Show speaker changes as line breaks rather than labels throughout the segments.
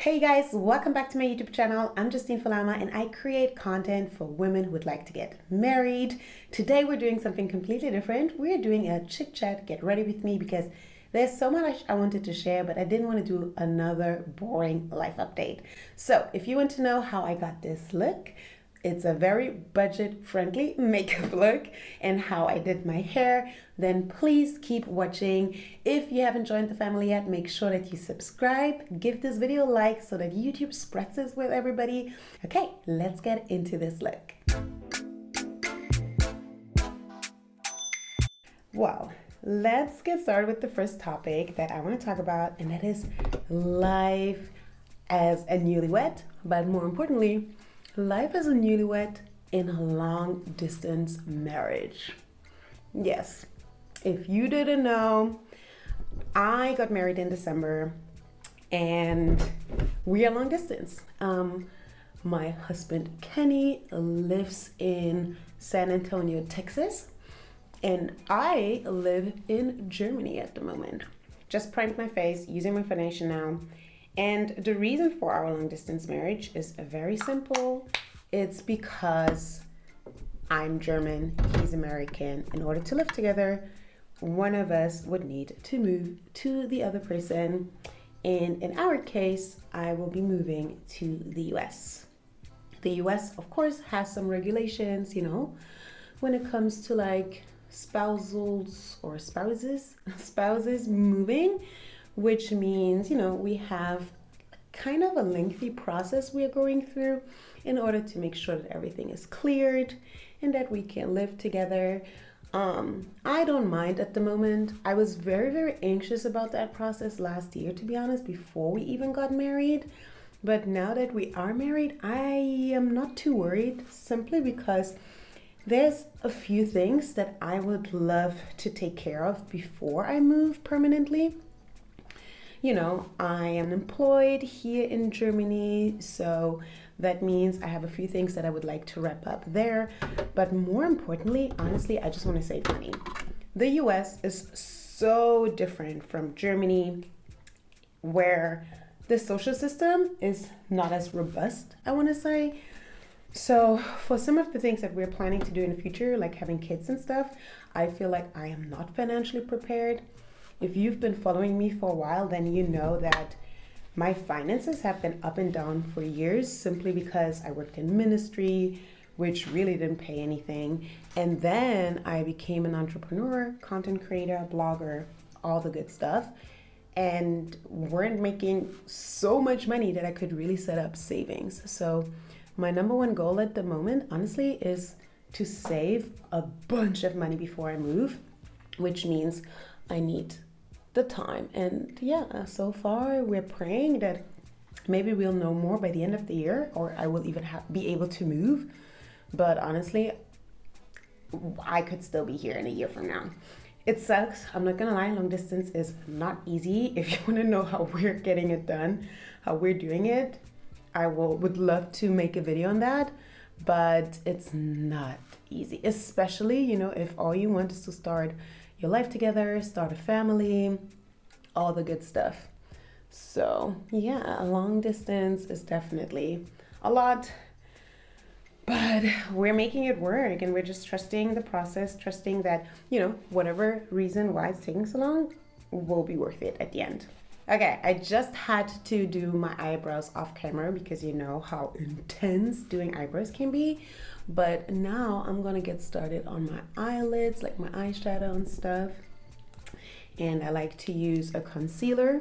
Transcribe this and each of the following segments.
Hey guys, welcome back to my YouTube channel. I'm Justine Falama and I create content for women who would like to get married. Today we're doing something completely different. We're doing a chit chat. Get ready with me because there's so much I wanted to share, but I didn't want to do another boring life update. So if you want to know how I got this look, it's a very budget-friendly makeup look and how I did my hair, then please keep watching. If you haven't joined the family yet, make sure that you subscribe, give this video a like so that YouTube spreads this with everybody. Okay, let's get into this look. Well, let's get started with the first topic that I want to talk about, and that is life as a newlywed, but more importantly, life as a newlywed in a long distance marriage. Yes, if you didn't know, I got married in December and we are long distance. My husband Kenny lives in San Antonio, Texas, and I live in Germany at the moment. Just primed my face using my foundation now. And the reason for our long distance marriage is very simple. It's because I'm German, he's American. In order to live together, one of us would need to move to the other person. And in our case, I will be moving to the US. The US, of course, has some regulations, when it comes to like spouses moving, which means, we have kind of a lengthy process we are going through in order to make sure that everything is cleared and that we can live together. I don't mind at the moment. I was very, very anxious about that process last year, to be honest, before we even got married. But now that we are married, I am not too worried, simply because there's a few things that I would love to take care of before I move permanently. I am employed here in Germany, so that means I have a few things that I would like to wrap up there. But more importantly, honestly, I just want to save money. The US is so different from Germany, where the social system is not as robust, I want to say. So for some of the things that we're planning to do in the future, like having kids and stuff, I feel like I am not financially prepared. If you've been following me for a while, then you know that my finances have been up and down for years simply because I worked in ministry, which really didn't pay anything. And then I became an entrepreneur, content creator, blogger, all the good stuff, and weren't making so much money that I could really set up savings. So my number one goal at the moment, honestly, is to save a bunch of money before I move, which means I need the time. And yeah, so far we're praying that maybe we'll know more by the end of the year, or I will even be able to move. But honestly, I could still be here in a year from now. It sucks, I'm not gonna lie, long distance is not easy. If you want to know how we're getting it done, how we're doing it, I would love to make a video on that, but it's not easy, especially, if all you want is to start your life together, start a family, all the good stuff. So yeah, long distance is definitely a lot, but we're making it work, and we're just trusting the process, trusting that, whatever reason why it's taking so long will be worth it at the end. Okay, I just had to do my eyebrows off camera because you know how intense doing eyebrows can be. But now I'm gonna get started on my eyelids, like my eyeshadow and stuff. And I like to use a concealer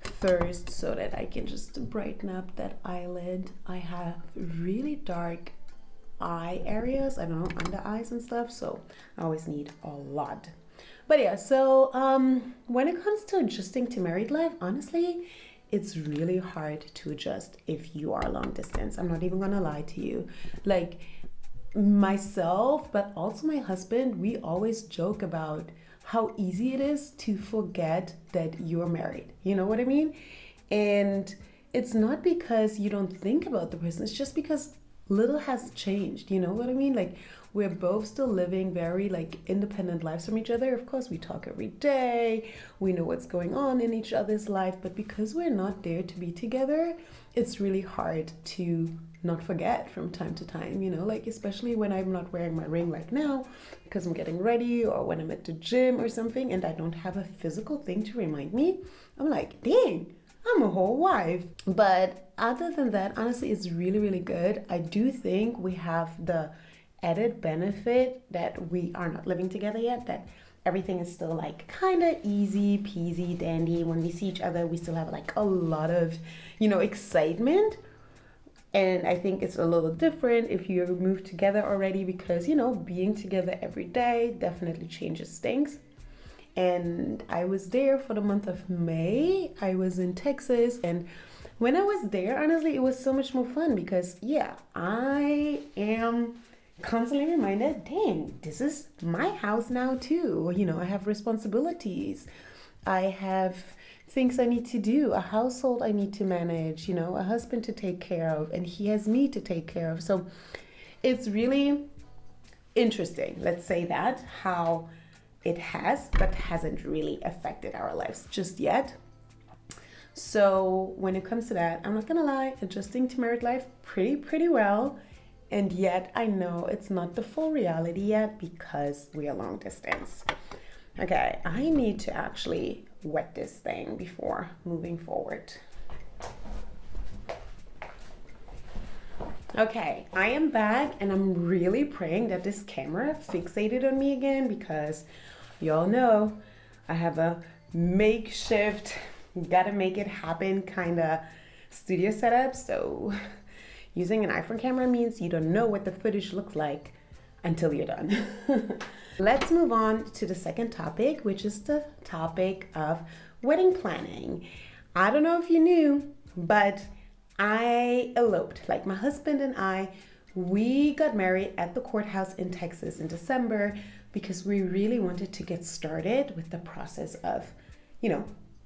first so that I can just brighten up that eyelid. I have really dark eye areas, I don't know, under eyes and stuff, so I always need a lot. But yeah, so when it comes to adjusting to married life, honestly, it's really hard to adjust if you are long distance. I'm not even gonna lie to you. Like myself, but also my husband, we always joke about how easy it is to forget that you're married. You know what I mean? And it's not because you don't think about the person, it's just because little has changed. You know what I mean? Like, we're both still living very like independent lives from each other. Of course, we talk every day. We know what's going on in each other's life, but because we're not there to be together, it's really hard to not forget from time to time, you know, like especially when I'm not wearing my ring like now because I'm getting ready, or when I'm at the gym or something and I don't have a physical thing to remind me. I'm like, dang, I'm a whole wife. But other than that, honestly, it's really, really good. I do think we have the added benefit that we are not living together yet, that everything is still like kind of easy peasy dandy. When we see each other, we still have like a lot of, you know, excitement. And I think it's a little different if you move together already, because, you know, being together every day definitely changes things. And I was there for the month of May. I was in Texas, and when I was there, honestly, it was so much more fun because, yeah, I am constantly reminded, dang, this is my house now too. You know, I have responsibilities. I have things I need to do, a household I need to manage, you know, a husband to take care of, and he has me to take care of. So it's really interesting, let's say that, how it has, but hasn't really affected our lives just yet. So when it comes to that, I'm not gonna lie, adjusting to married life pretty well. And yet I know it's not the full reality yet because we are long distance. Okay, I need to actually wet this thing before moving forward. Okay, I am back, and I'm really praying that this camera fixated on me again, because y'all know I have a makeshift, gotta make it happen kind of studio setup. So using an iPhone camera means you don't know what the footage looks like until you're done. Let's move on to the second topic, which is the topic of wedding planning. I don't know if you knew, but I eloped. Like, my husband and I, we got married at the courthouse in Texas in December because we really wanted to get started with the process of, you know,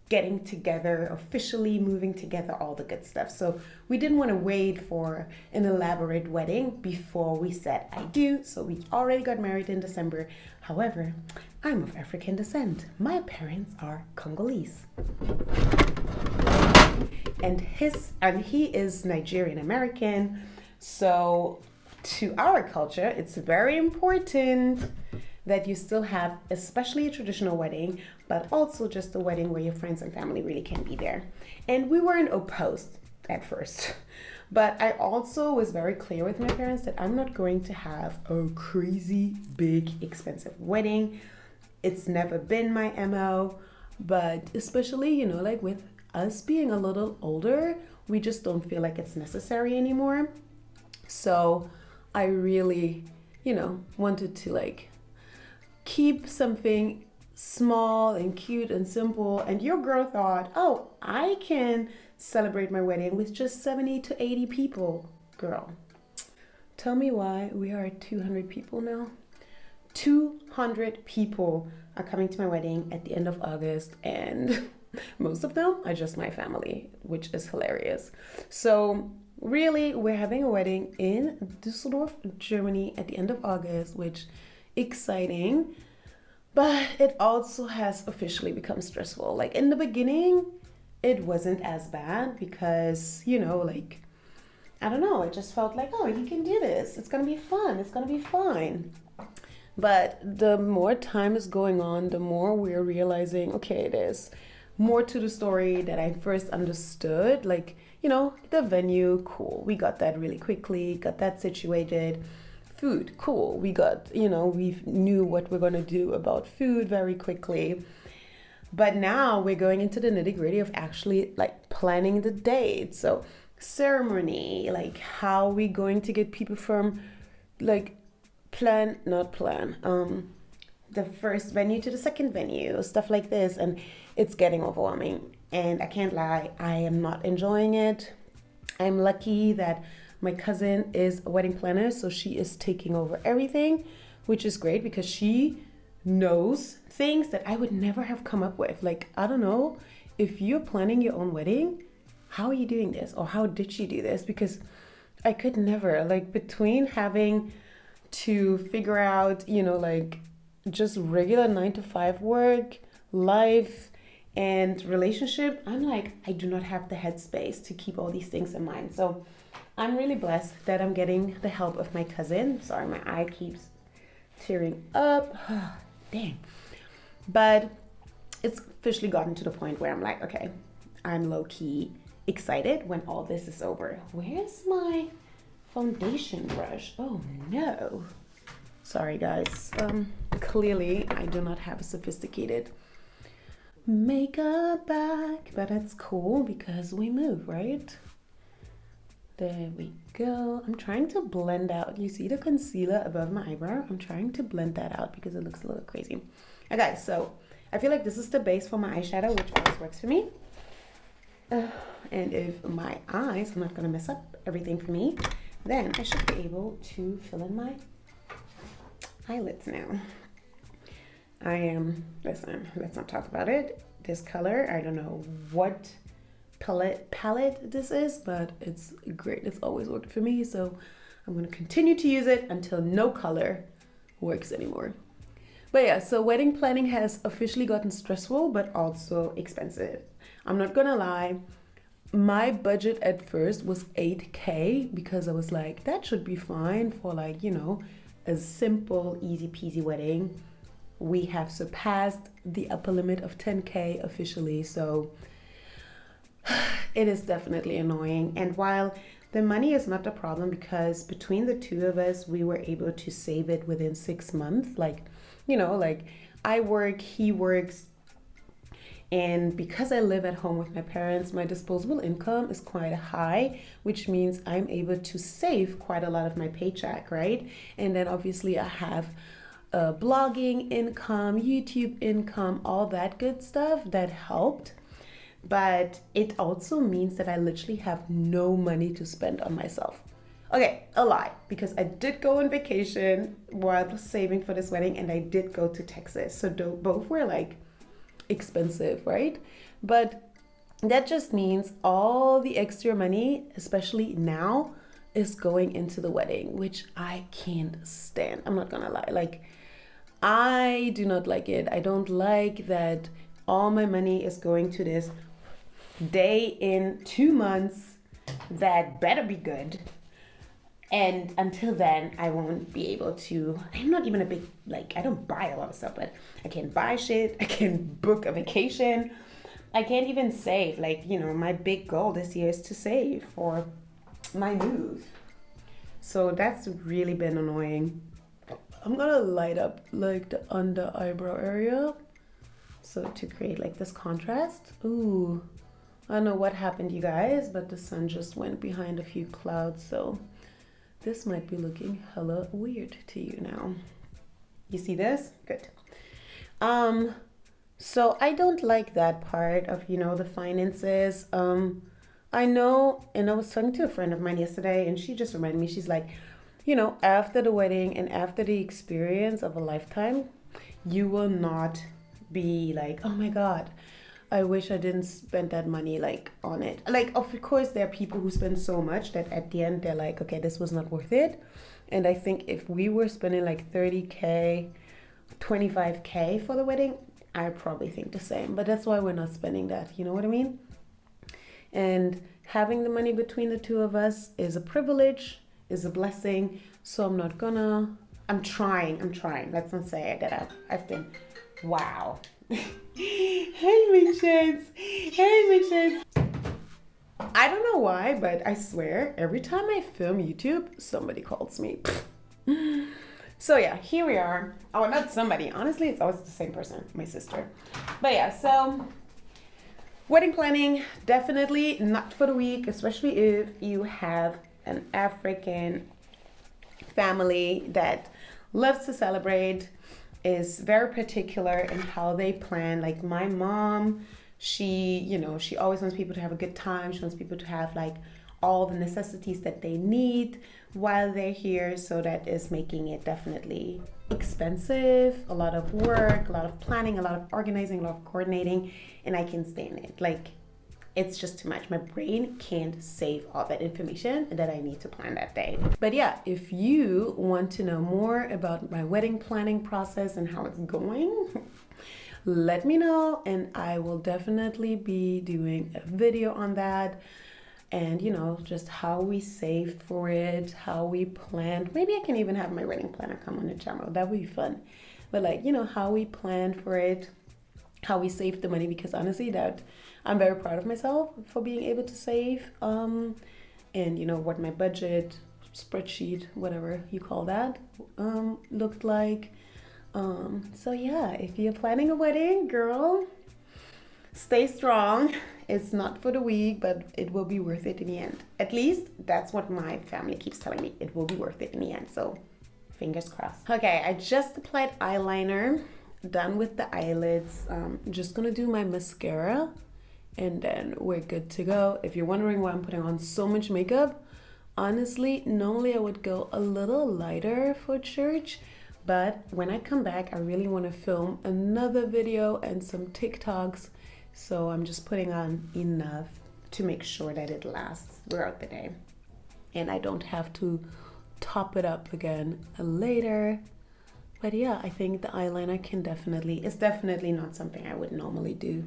getting together, officially moving together, all the good stuff. So we didn't want to wait for an elaborate wedding before we said I do. So we already got married in December. However, I'm of African descent. My parents are Congolese. And he is Nigerian American. So to our culture, it's very important that you still have, especially a traditional wedding, but also just a wedding where your friends and family really can be there. And we weren't opposed at first, but I also was very clear with my parents that I'm not going to have a crazy big expensive wedding. It's never been my MO, but especially, you know, like with us being a little older, we just don't feel like it's necessary anymore. So I really, you know, wanted to like keep something small and cute and simple. And your girl thought, oh, I can celebrate my wedding with just 70 to 80 people. Girl, tell me why we are at 200 people now. 200 people are coming to my wedding at the end of August, and most of them are just my family, which is hilarious. So really, we're having a wedding in Düsseldorf, Germany at the end of August, which exciting, but it also has officially become stressful. Like, in the beginning, it wasn't as bad because, you know, like, I don't know, it just felt like, oh, you can do this. It's gonna be fun. It's gonna be fine. But the more time is going on, the more we're realizing, okay, there's more to the story that I first understood. Like, you know, the venue, cool. We got that really quickly, got that situated. Food, cool. We got, you know, we knew what we're gonna do about food very quickly. But now we're going into the nitty-gritty of actually like planning the date. So ceremony, like how we going to get people from like the first venue to the second venue, stuff like this. And it's getting overwhelming. And I can't lie, I am not enjoying it. I'm lucky that my cousin is a wedding planner, so she is taking over everything, which is great because she knows things that I would never have come up with. Like, I don't know, if you're planning your own wedding, how are you doing this? Or how did she do this? Because I could never, like, between having to figure out, like just regular 9 to 5 work, life, and relationship, I'm like, I do not have the headspace to keep all these things in mind. So I'm really blessed that I'm getting the help of my cousin. Sorry, my eye keeps tearing up. Dang. But it's officially gotten to the point where I'm like, okay, I'm low key excited when all this is over. Where's my foundation brush? Oh no. Sorry guys. Clearly I do not have a sophisticated makeup bag, but that's cool because we move, right? There we go. I'm trying to blend out. You see the concealer above my eyebrow? I'm trying to blend that out because it looks a little crazy. Okay, so I feel like this is the base for my eyeshadow, which always works for me. And if my eyes are not gonna mess up everything for me, then I should be able to fill in my eyelids now. Listen, let's not talk about it. This color, I don't know what palette this is, but it's great. It's always worked for me, so I'm gonna continue to use it until no color works anymore. But yeah, so wedding planning has officially gotten stressful, but also expensive. I'm not gonna lie, my budget at first was 8K because I was like, that should be fine for like, a simple, easy peasy wedding. We have surpassed the upper limit of 10K officially, so it is definitely annoying. And while the money is not the problem, because between the two of us, we were able to save it within 6 months. Like I work, he works. And because I live at home with my parents, my disposable income is quite high, which means I'm able to save quite a lot of my paycheck, right? And then obviously I have blogging income, YouTube income, all that good stuff that helped. But it also means that I literally have no money to spend on myself. Okay, a lie, because I did go on vacation while saving for this wedding, and I did go to Texas. So both were like expensive, right? But that just means all the extra money, especially now, is going into the wedding, which I can't stand. I'm not gonna lie. Like, I do not like it. I don't like that all my money is going to this day in 2 months that better be good. And until then, I won't be able to. I'm not even a big, I don't buy a lot of stuff, but I can't buy shit. I can't book a vacation. I can't even save. My big goal this year is to save for my move. So that's really been annoying. I'm gonna light up the under eyebrow area. So to create this contrast. Ooh, I don't know what happened, you guys, but the sun just went behind a few clouds, so this might be looking hella weird to you now. You see this? Good. So I don't like that part of, the finances. I know, and I was talking to a friend of mine yesterday, and she just reminded me, she's like, after the wedding and after the experience of a lifetime, you will not be like, oh my God, I wish I didn't spend that money on it. Of course, there are people who spend so much that at the end they're like, okay, this was not worth it. And I think if we were spending 30K, 25K for the wedding, I probably think the same. But that's why we're not spending that. You know what I mean? And having the money between the two of us is a privilege, is a blessing. So I'm trying. Let's not say that I've been, wow. Hey, Mitchens. I don't know why, but I swear every time I film YouTube, somebody calls me. So yeah, here we are. Oh, not somebody. Honestly, it's always the same person, my sister. But yeah, so wedding planning, definitely not for the weak, especially if you have an African family that loves to celebrate, is very particular in how they plan. My mom, she always wants people to have a good time. She wants people to have all the necessities that they need while they're here. So that is making it definitely expensive, a lot of work, a lot of planning, a lot of organizing, a lot of coordinating, and I can stand it. it's just too much. My brain can't save all that information that I need to plan that day. But yeah, if you want to know more about my wedding planning process and how it's going, let me know, and I will definitely be doing a video on that. And you know, just how we saved for it, how we planned. Maybe I can even have my wedding planner come on the channel. That would be fun. But like, you know, how we planned for it, how we saved the money, because honestly, that I'm very proud of myself for being able to save. And you know what my budget spreadsheet, whatever you call that, looked like. So yeah, if you're planning a wedding, girl, stay strong. It's not for the weak, but it will be worth it in the end. At least that's what my family keeps telling me. It will be worth it in the end. So fingers crossed. Okay, I just applied eyeliner. Done with the eyelids. Just gonna do my mascara and then we're good to go. If you're wondering why I'm putting on so much makeup, honestly, normally I would go a little lighter for church, but when I come back, I really want to film another video and some TikToks. So I'm just putting on enough to make sure that it lasts throughout the day. And I don't have to top it up again later. But yeah, I think the eyeliner it's definitely not something I would normally do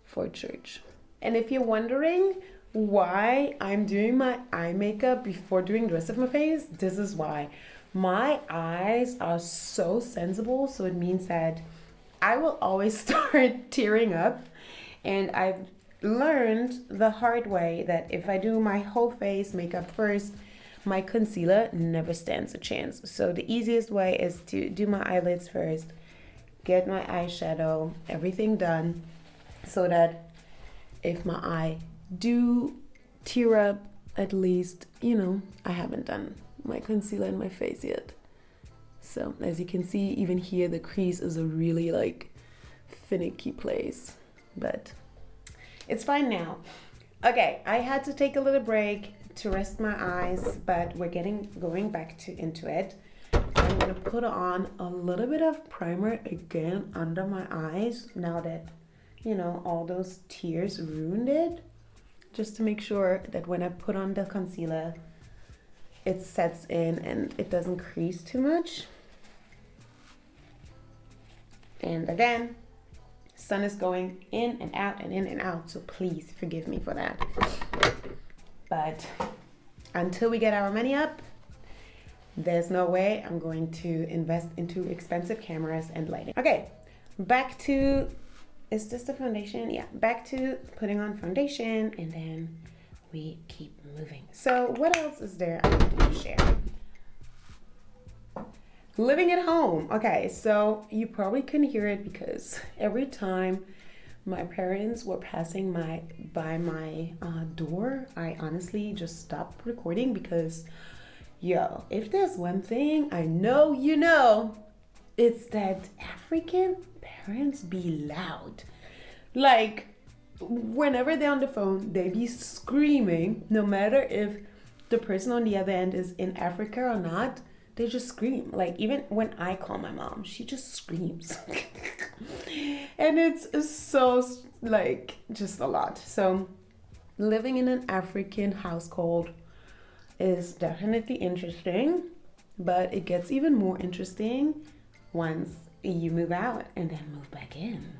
for church. And if you're wondering why I'm doing my eye makeup before doing the rest of my face, this is why. My eyes are so sensible, so it means that I will always start tearing up. And I've learned the hard way that if I do my whole face makeup first, my concealer never stands a chance. So the easiest way is to do my eyelids first, get my eyeshadow, everything done, so that if my eye do tear up, at least, you know, I haven't done my concealer in my face yet. So as you can see, even here, the crease is a really like finicky place, but it's fine now. Okay, I had to take a little break to rest my eyes, but we're going back into it. I'm gonna put on a little bit of primer again under my eyes now that, you know, all those tears ruined it, just to make sure that when I put on the concealer, it sets in and it doesn't crease too much. And again, sun is going in and out and in and out, so please forgive me for that. But until we get our money up, there's no way I'm going to invest into expensive cameras and lighting. Okay, back to, is this the foundation? Yeah, back to putting on foundation, and then we keep moving. So what else is there I want to share? Living at home. Okay, so you probably couldn't hear it because every time my parents were passing by my door, I honestly just stopped recording because, yo, if there's one thing I know, you know, it's that African parents be loud. Like, whenever they're on the phone, they be screaming, no matter if the person on the other end is in Africa or not. They just scream. Like, even when I call my mom, she just screams. And it's so, like, just a lot. So living in an African household is definitely interesting, but it gets even more interesting once you move out and then move back in.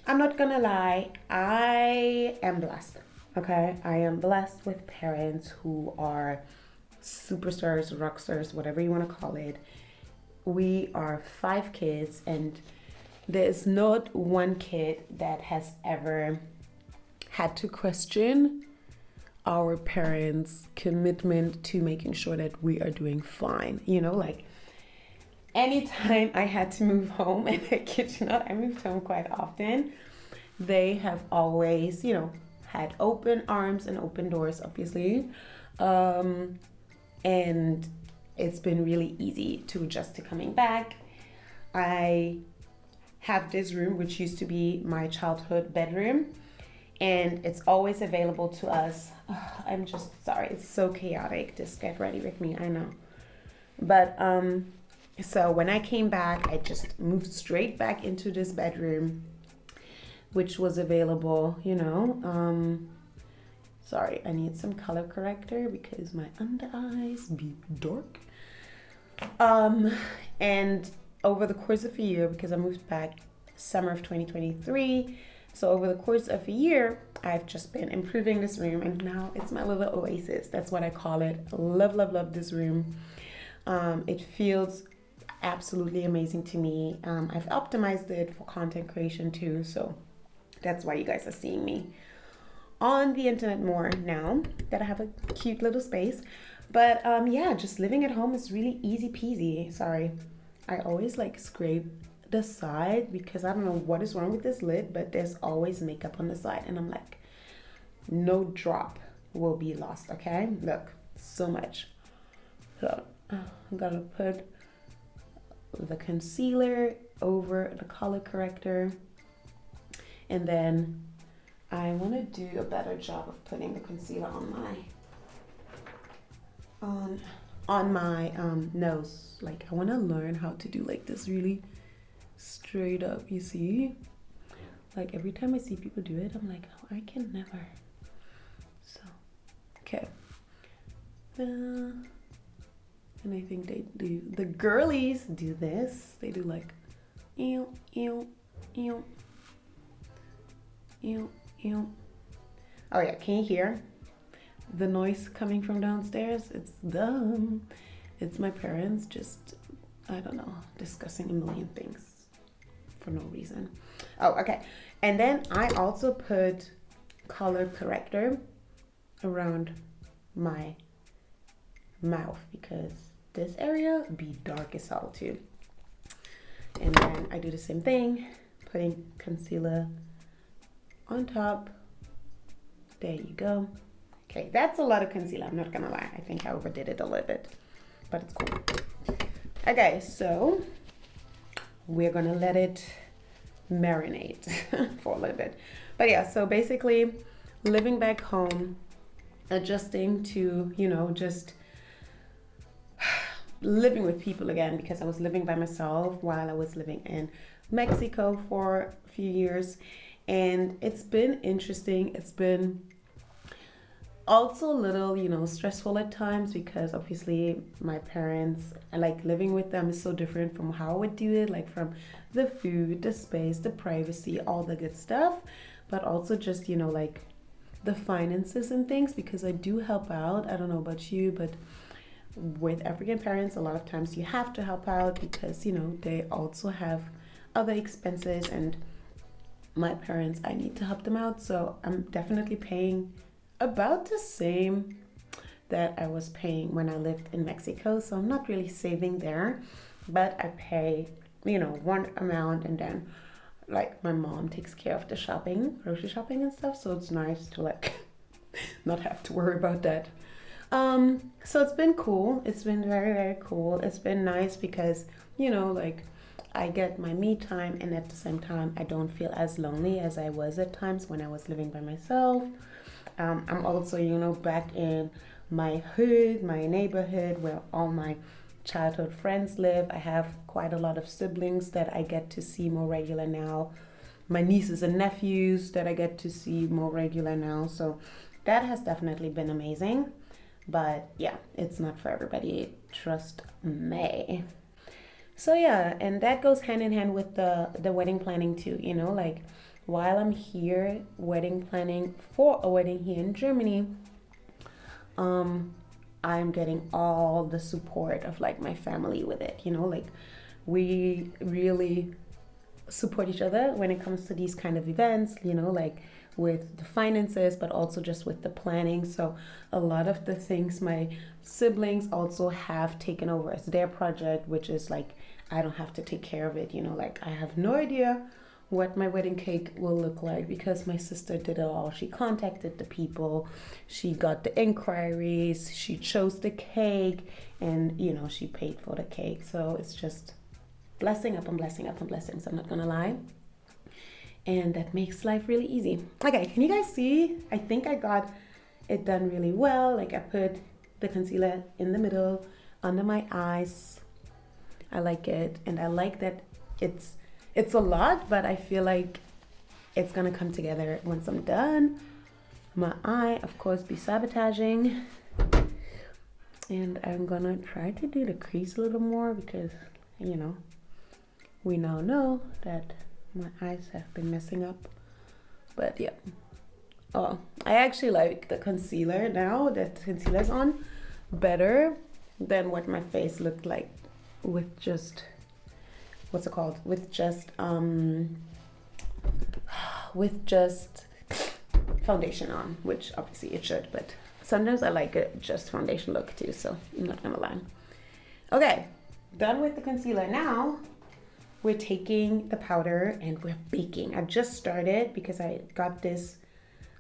I'm not gonna lie, I am blessed. Okay, I am blessed with parents who are superstars, rock stars, whatever you want to call it. We are 5 kids, and there's not one kid that has ever had to question our parents' commitment to making sure that we are doing fine. You know, like anytime I had to move home, and I kid you not, I moved home quite often, they have always, you know, had open arms and open doors, obviously. And it's been really easy to adjust to coming back. I have this room, which used to be my childhood bedroom, and it's always available to us. I'm just sorry, it's so chaotic. Just get ready with me, I know. But so when I came back, I just moved straight back into this bedroom. which was available, you know. Sorry, I need some color corrector because my under eyes be dark. And over the course of a year, because I moved back summer of 2023, so over the course of a year, I've just been improving this room, and now it's my little oasis. That's what I call it. Love, love, love this room. It feels absolutely amazing to me. I've optimized it for content creation too, so that's why you guys are seeing me on the internet more now that I have a cute little space. But yeah, just living at home is really easy peasy. Sorry, I always like scrape the side because I don't know what is wrong with this lid, but there's always makeup on the side, and I'm like, no drop will be lost. Okay, look, so much. So I'm gonna put the concealer over the color corrector, and then I want to do a better job of putting the concealer on my nose. Like, I want to learn how to do like this really straight up, you see? Like, every time I see people do it, I'm like, oh, I can never. So, okay. And I think they do, the girlies do this. They do like, ew, ew, ew, ew, ew. Oh yeah, can you hear the noise coming from downstairs? It's them. It's my parents just, I don't know, discussing a million things for no reason. Oh, okay. And then I also put color corrector around my mouth because this area be dark as hell too. And then I do the same thing, putting concealer on top. There you go. Okay, that's a lot of concealer, I'm not gonna lie. I think I overdid it a little bit, but it's cool. Okay, so we're gonna let it marinate for a little bit. But yeah, so basically living back home, adjusting to, you know, just living with people again, because I was living by myself while I was living in Mexico for a few years. And it's been interesting. It's been also a little, you know, stressful at times because obviously my parents, like living with them is so different from how I would do it, like from the food, the space, the privacy, all the good stuff, but also just, you know, like the finances and things, because I do help out. I don't know about you, but with African parents, a lot of times you have to help out because, you know, they also have other expenses, and my parents, I need to help them out. So I'm definitely paying about the same that I was paying when I lived in Mexico. So I'm not really saving there, but I pay, you know, one amount, and then like my mom takes care of the shopping, grocery shopping and stuff. So it's nice to like not have to worry about that. So it's been cool. It's been very, very cool. It's been nice because, you know, like I get my me time, and at the same time, I don't feel as lonely as I was at times when I was living by myself. I'm also, you know, back in my hood, my neighborhood where all my childhood friends live. I have quite a lot of siblings that I get to see more regular now. My nieces and nephews that I get to see more regular now. So that has definitely been amazing. But yeah, it's not for everybody. Trust me. So yeah, and that goes hand in hand with the wedding planning too, you know, like while I'm here wedding planning for a wedding here in Germany, I'm getting all the support of like my family with it, you know, like we really support each other when it comes to these kind of events, you know, like with the finances, but also just with the planning. So a lot of the things my siblings also have taken over as their project, which is like, I don't have to take care of it, you know, like I have no idea what my wedding cake will look like because my sister did it all. She contacted the people, she got the inquiries, she chose the cake, and you know, she paid for the cake. So it's just blessing up and blessing up and blessings, I'm not gonna lie. And that makes life really easy. Okay, can you guys see? I think I got it done really well. Like I put the concealer in the middle, under my eyes. I like it, and I like that it's a lot, but I feel like it's gonna come together once I'm done. My eye, of course, be sabotaging. And I'm gonna try to do the crease a little more because, you know, we now know that my eyes have been messing up. But yeah. Oh, I actually like the concealer now that the concealer's on better than what my face looked like with just, what's it called? With just foundation on, which obviously it should, but sometimes I like a just foundation look too, so I'm not gonna lie. Okay, done with the concealer. Now we're taking the powder and we're baking. I just started because I got this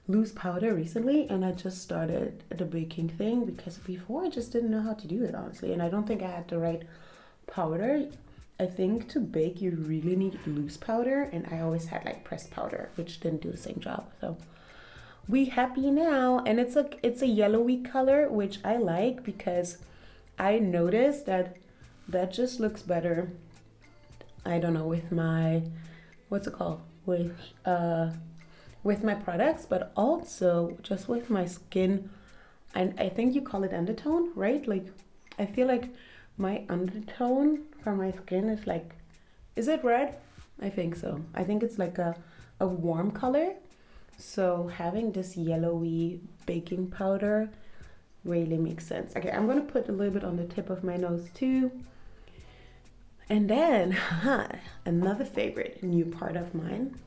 loose powder recently and I just started the baking thing because before I just didn't know how to do it, honestly, and I don't think I had the right powder. I think to bake you really need loose powder, and I always had like pressed powder, which didn't do the same job. So we happy now, and it's a yellowy color, which I like because I noticed that just looks better. I don't know, with my, what's it called, with my products, but also just with my skin. And I think you call it undertone, right? Like, I feel like my undertone from my skin is like, is it red? I think so. I think it's like a warm color. So having this yellowy baking powder really makes sense. Okay, I'm gonna put a little bit on the tip of my nose too. And then, another favorite new part of mine.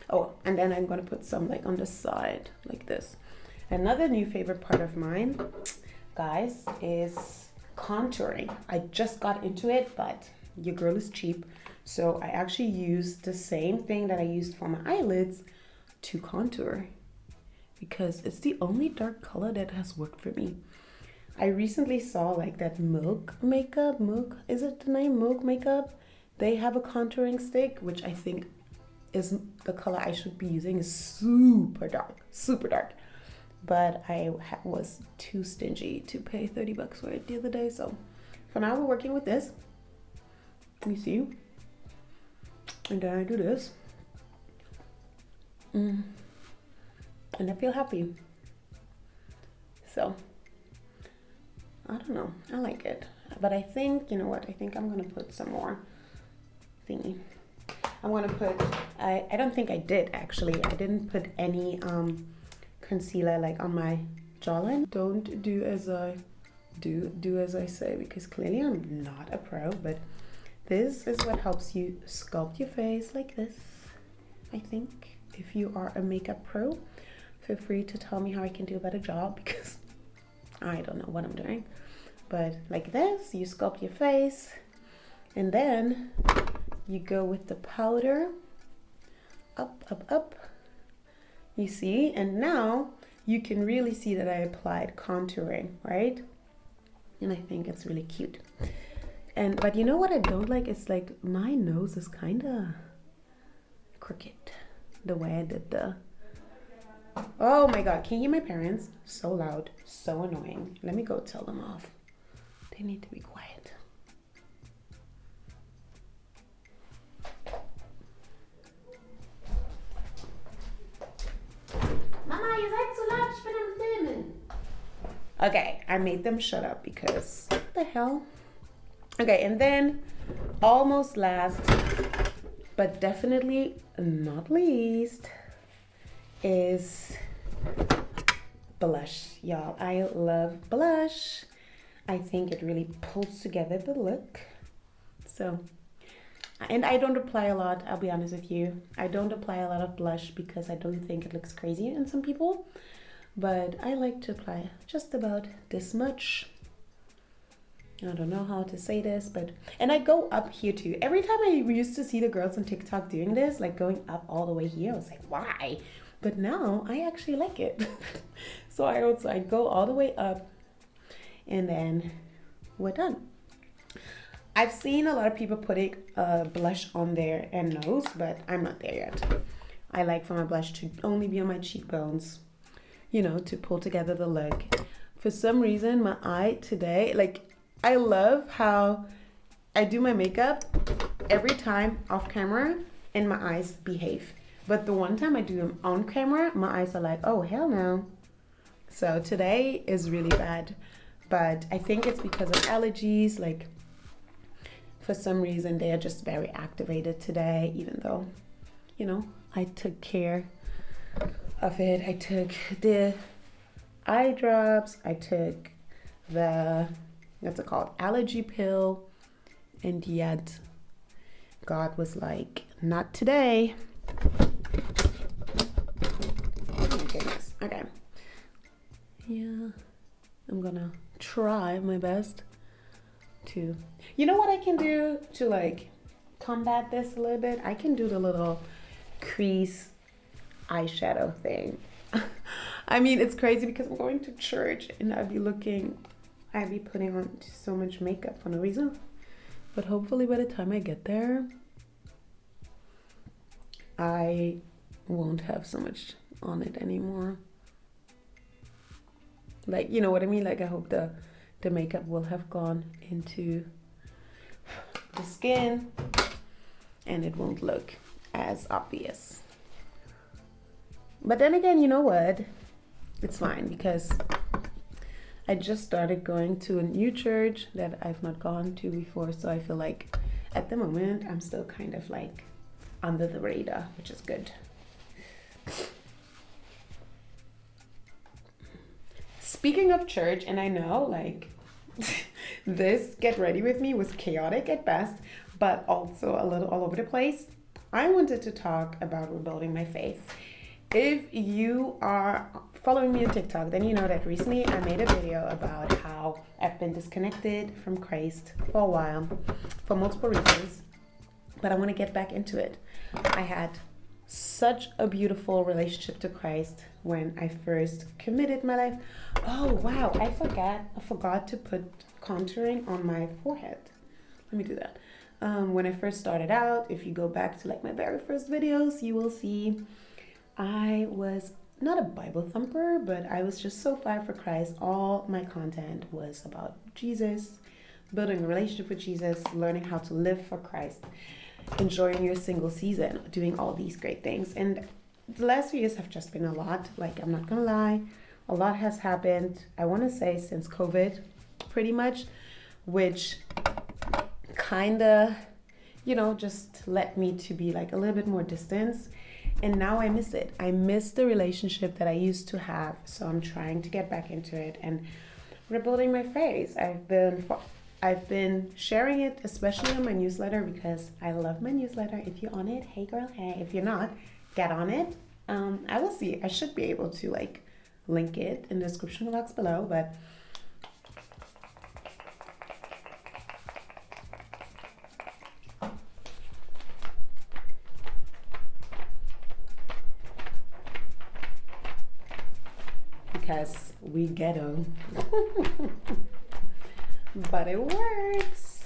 Oh, and then I'm gonna put some like on the side, like this. Another new favorite part of mine, guys, is contouring. I just got into it, but your girl is cheap. So I actually used the same thing that I used for my eyelids to contour because it's the only dark color that has worked for me. I recently saw like that Milk makeup, is it the name? Milk makeup? They have a contouring stick, which I think is the color I should be using. Is super dark. But I was too stingy to pay $30 for it the other day. So for now we're working with this. You see? And then I do this. And I feel happy. So I don't know, I like it. But I think, you know what, I think I'm gonna put some more thingy. I'm gonna put, I don't think I did actually. I didn't put any concealer like on my jawline. Don't do as I do as I say, because clearly I'm not a pro, but this is what helps you sculpt your face like this. I think if you are a makeup pro, feel free to tell me how I can do a better job, because I don't know what I'm doing. But like this, you sculpt your face, and then you go with the powder up. You see, and now you can really see that I applied contouring, right? And I think it's really cute. But you know what I don't like? It's like my nose is kind of crooked the way I did the... Oh my God, can you hear my parents? So loud, so annoying. Let me go tell them off. They need to be quiet. Mama, ihr seid so laut, ich bin am Filmen. Okay, I made them shut up because what the hell? Okay, and then almost last, but definitely not least, is blush. Y'all, I love blush. I think it really pulls together the look. So, and I don't apply a lot, I'll be honest with you. I don't apply a lot of blush because I don't think it looks crazy in some people. But I like to apply just about this much. I don't know how to say this, but... And I go up here too. Every time I used to see the girls on TikTok doing this, like going up all the way here, I was like, why? But now I actually like it. So I go all the way up, and then we're done. I've seen a lot of people putting blush on their nose, but I'm not there yet. I like for my blush to only be on my cheekbones, you know, to pull together the look. For some reason, my eye today, like, I love how I do my makeup every time off camera and my eyes behave. But the one time I do them on camera, my eyes are like, oh, hell no. So today is really bad. But I think it's because of allergies. Like, for some reason, they are just very activated today, even though, you know, I took care of it. I took the eye drops. I took the, what's it called, allergy pill. And yet, God was like, not today. Oh my goodness. Okay. Yeah, I'm gonna try my best to, you know what I can do to like combat this a little bit? I can do the little crease eyeshadow thing. I mean, it's crazy because I'm going to church and I'd be putting on so much makeup for no reason. But hopefully by the time I get there, I won't have so much on it anymore. Like, you know what I mean? Like, I hope the makeup will have gone into the skin and it won't look as obvious. But then again, you know what? It's fine because I just started going to a new church that I've not gone to before. So I feel like at the moment, I'm still kind of like under the radar, which is good. Speaking of church, and I know like this get ready with me was chaotic at best, but also a little all over the place. I wanted to talk about rebuilding my faith. If you are following me on TikTok, then you know that recently I made a video about how I've been disconnected from Christ for a while for multiple reasons, but I want to get back into it. I had such a beautiful relationship to Christ when I first committed my life. Oh wow, I forgot to put contouring on my forehead. Let me do that. When I first started out, if you go back to like my very first videos, you will see I was not a Bible thumper, but I was just so fired for Christ. All my content was about Jesus, building a relationship with Jesus, learning how to live for Christ, enjoying your single season, doing all these great things. And the last few years have just been a lot. Like, I'm not gonna lie, a lot has happened. I want to say since COVID, pretty much, which kind of, you know, just led me to be like a little bit more distance. And now I miss it. I miss the relationship that I used to have. So I'm trying to get back into it and rebuilding my faith. I've been sharing it, especially on my newsletter, because I love my newsletter. If you're on it, hey girl, hey. If you're not, get on it. I will see. I should be able to like link it in the description box below, but because we ghetto. But it works.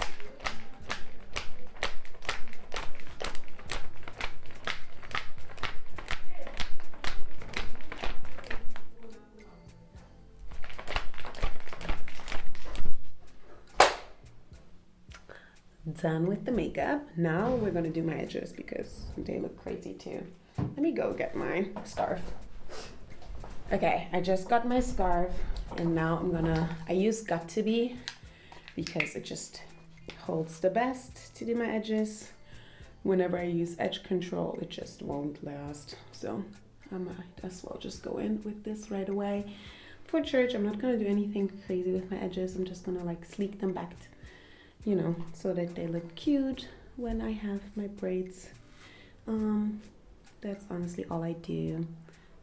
Done with the makeup. Now we're gonna do my edges because they look crazy too. Let me go get my scarf. Okay, I just got my scarf and now I use Got To Be because it just holds the best to do my edges. Whenever I use edge control, it just won't last. So I might as well just go in with this right away. For church, I'm not gonna do anything crazy with my edges. I'm just gonna like sleek them back, you know, so that they look cute when I have my braids. That's honestly all I do.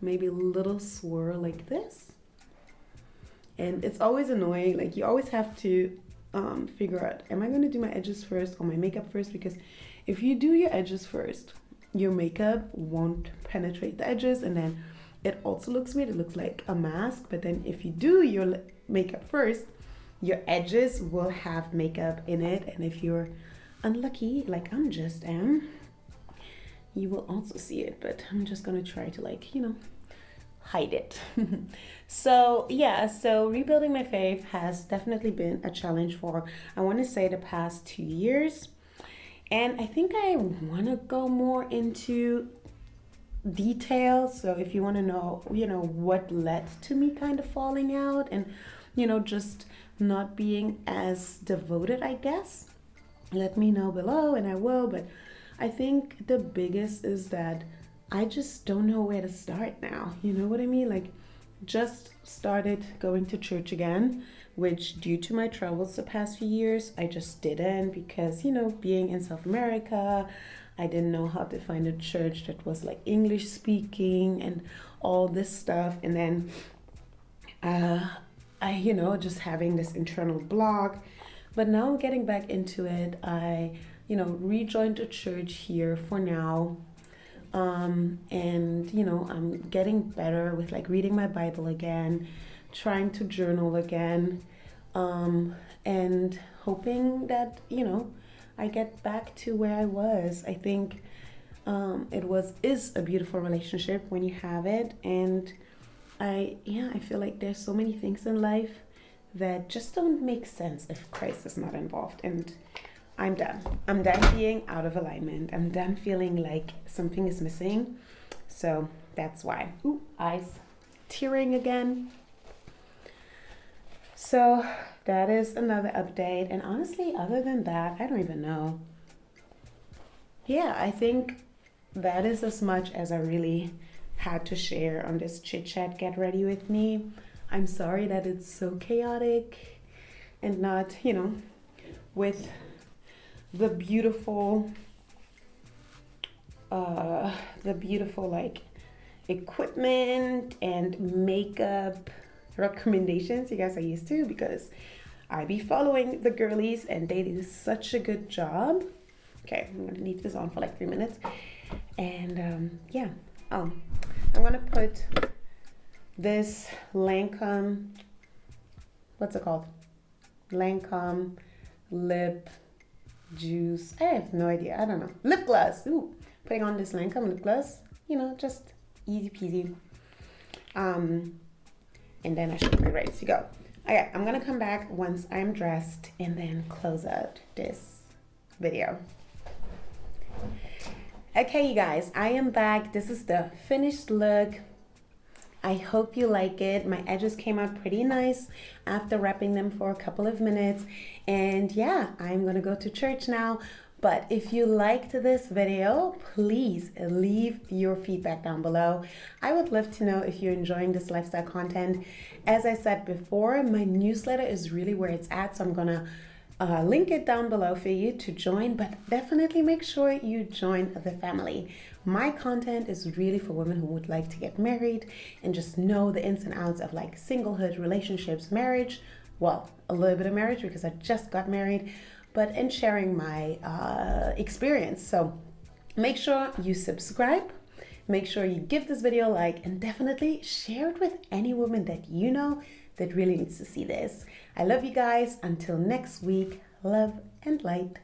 Maybe a little swirl like this. And it's always annoying, like you always have to figure out, am I going to do my edges first or my makeup first? Because if you do your edges first, your makeup won't penetrate the edges, and then it also looks weird. It looks like a mask. But then if you do your makeup first, your edges will have makeup in it, and if you're unlucky like I'm just am, you will also see it. But I'm just gonna try to, like, you know, hide it. So yeah, so rebuilding my faith has definitely been a challenge for, I want to say, the past 2 years. And I think I want to go more into details. So if you want to know, what led to me kind of falling out and, just not being as devoted, I guess, let me know below and I will. But I think the biggest is that I just don't know where to start now. You know what I mean? Like, just started going to church again, which due to my travels the past few years, I just didn't because, being in South America, I didn't know how to find a church that was like English speaking and all this stuff. And then I, just having this internal block. But now I'm getting back into it. I, rejoined a church here for now. And, I'm getting better with like reading my Bible again, trying to journal again, and hoping that, I get back to where I was. I think is a beautiful relationship when you have it. And I feel like there's so many things in life that just don't make sense if Christ is not involved. And I'm done. I'm done being out of alignment. I'm done feeling like something is missing. So that's why. Ooh, eyes tearing again. So that is another update. And honestly, other than that, I don't even know. Yeah, I think that is as much as I really had to share on this chit chat get ready with me. I'm sorry that it's so chaotic and not, with the beautiful like equipment and makeup recommendations you guys are used to, because I be following the girlies and they do such a good job. Okay, I'm gonna leave this on for like 3 minutes. And I'm gonna put this Lancôme, what's it called? Lancôme lip juice. I have no idea. I don't know. Lip gloss. Ooh, putting on this Lancôme lip gloss. Just easy peasy. And then I should be ready to go. Okay, I'm gonna come back once I'm dressed and then close out this video. Okay, you guys, I am back. This is the finished look. I hope you like it. My edges came out pretty nice after wrapping them for a couple of minutes. And yeah, I'm gonna go to church now. But if you liked this video, please leave your feedback down below. I would love to know if you're enjoying this lifestyle content. As I said before, my newsletter is really where it's at. So I'm gonna link it down below for you to join, but definitely make sure you join the family. My content is really for women who would like to get married and just know the ins and outs of like singlehood, relationships, marriage. Well, a little bit of marriage because I just got married, but in sharing my experience. So make sure you subscribe, make sure you give this video a like, and definitely share it with any woman that you know that really needs to see this. I love you guys. Until next week, love and light.